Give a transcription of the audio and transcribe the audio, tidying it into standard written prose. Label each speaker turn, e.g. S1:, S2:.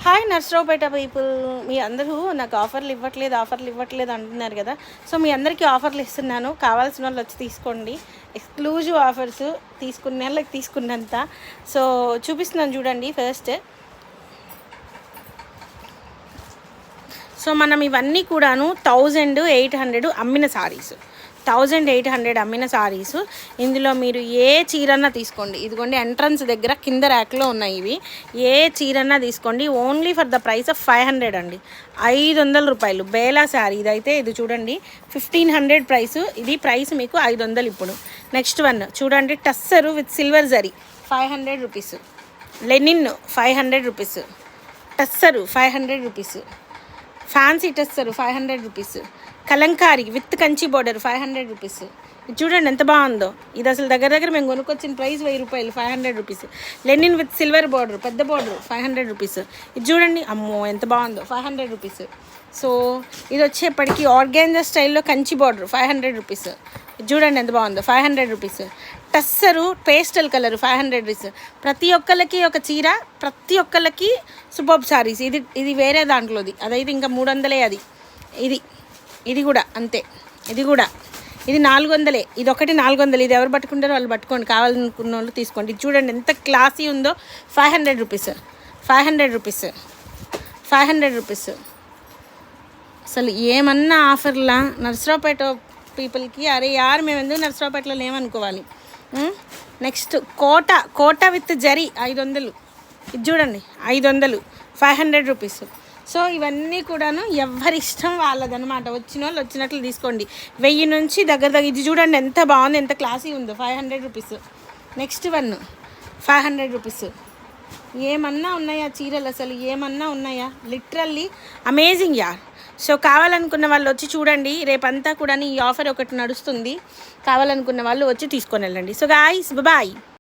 S1: Hi Narasaraopet people, మీ అందరూ నాకు ఆఫర్లు ఇవ్వట్లేదు అంటున్నారు కదా. సో మీ అందరికీ ఆఫర్లు ఇస్తున్నాను, కావాల్సిన వాళ్ళు వచ్చి తీసుకోండి. ఎక్స్క్లూజివ్ ఆఫర్స్ తీసుకున్న వాళ్ళకి తీసుకున్నంత. సో చూపిస్తున్నాను చూడండి. ఫస్ట్ సో మనం ఇవన్నీ కూడాను 1800 అమ్మిన సారీస్, 1800 అమ్మిన సారీస్. ఇందులో మీరు ఏ చీరన్నా తీసుకోండి. ఇదిగోండి ఎంట్రన్స్ దగ్గర కింద ర్యాక్లో ఉన్నాయి ఇవి. ఏ చీరన్నా తీసుకోండి, only for the price of 500 అండి. 500 రూపాయలు బేలా శారీ. ఇదైతే ఇది చూడండి 1500 ప్రైస్, ఇది ప్రైస్ మీకు 500 ఇప్పుడు. నెక్స్ట్ వన్ చూడండి, tussar with silver zari 500 rupees. Linen 500 rupees. Tussar 500 rupees. Fancy tussar 500 rupees. Kalamkari with Kanchi border 500 rupees. ఇది చూడండి ఎంత బాగుందో. ఇది అసలు దగ్గర మేము కొనుక్కొచ్చిన ప్రైస్ 1000 రూపాయలు, 500 rupees. Lenin with silver border, పెద్ద బోర్డర్ 500 రూపీస్. ఇది చూడండి, అమ్మో ఎంత బాగుందో, 500 రూపీస్. సో ఇది వచ్చేప్పటికి ఆర్గాన్జా స్టైల్లో కంచి బోర్డర్ 500 రూపీస్. ఇది చూడండి ఎంత బాగుందో, 500 rupees. Tussar pastel colour 500 rupees. ప్రతి ఒక్కళ్ళకి ఒక చీర, ప్రతి ఒక్కళ్ళకి సూపర్ సారీస్. ఇది వేరే దాంట్లోది, అదైతే ఇంకా 300. ఇది కూడా అంతే. ఇది 400. ఇది ఒకటి 400. ఇది ఎవరు పట్టుకుంటారో వాళ్ళు పట్టుకోండి, కావాలనుకున్న వాళ్ళు తీసుకోండి. ఇది చూడండి ఎంత క్లాసీ ఉందో, 500 రూపీస్. 500 రూపీస్. 500 రూపీస్. అసలు ఏమన్నా ఆఫర్లా నర్సరావుపేట పీపుల్కి. అరే యార్, మేము ఎందుకు నర్సరావుపేటలో లేమనుకోవాలి. నెక్స్ట్ కోట విత్ జరీ 500. ఇది చూడండి 500, 500 రూపీస్. సో ఇవన్నీ కూడాను ఎవరి ఇష్టం వాళ్ళదనమాట. వచ్చిన వాళ్ళు వచ్చినట్లు తీసుకోండి. 1000 నుంచి దగ్గర. ఇది చూడండి ఎంత బాగుంది, ఎంత క్లాసీ ఉందో, 500 రూపీస్. Next one 500 rupees. ఏమన్నా ఉన్నాయా చీరలు, అసలు ఏమన్నా ఉన్నాయా? లిటరల్లీ అమేజింగ్ యార్. సో కావాలనుకున్న వాళ్ళు వచ్చి చూడండి. రేపంతా కూడా ఈ ఆఫర్ ఒకటి నడుస్తుంది. కావాలనుకున్న వాళ్ళు వచ్చి తీసుకొని వెళ్ళండి. So guys bye.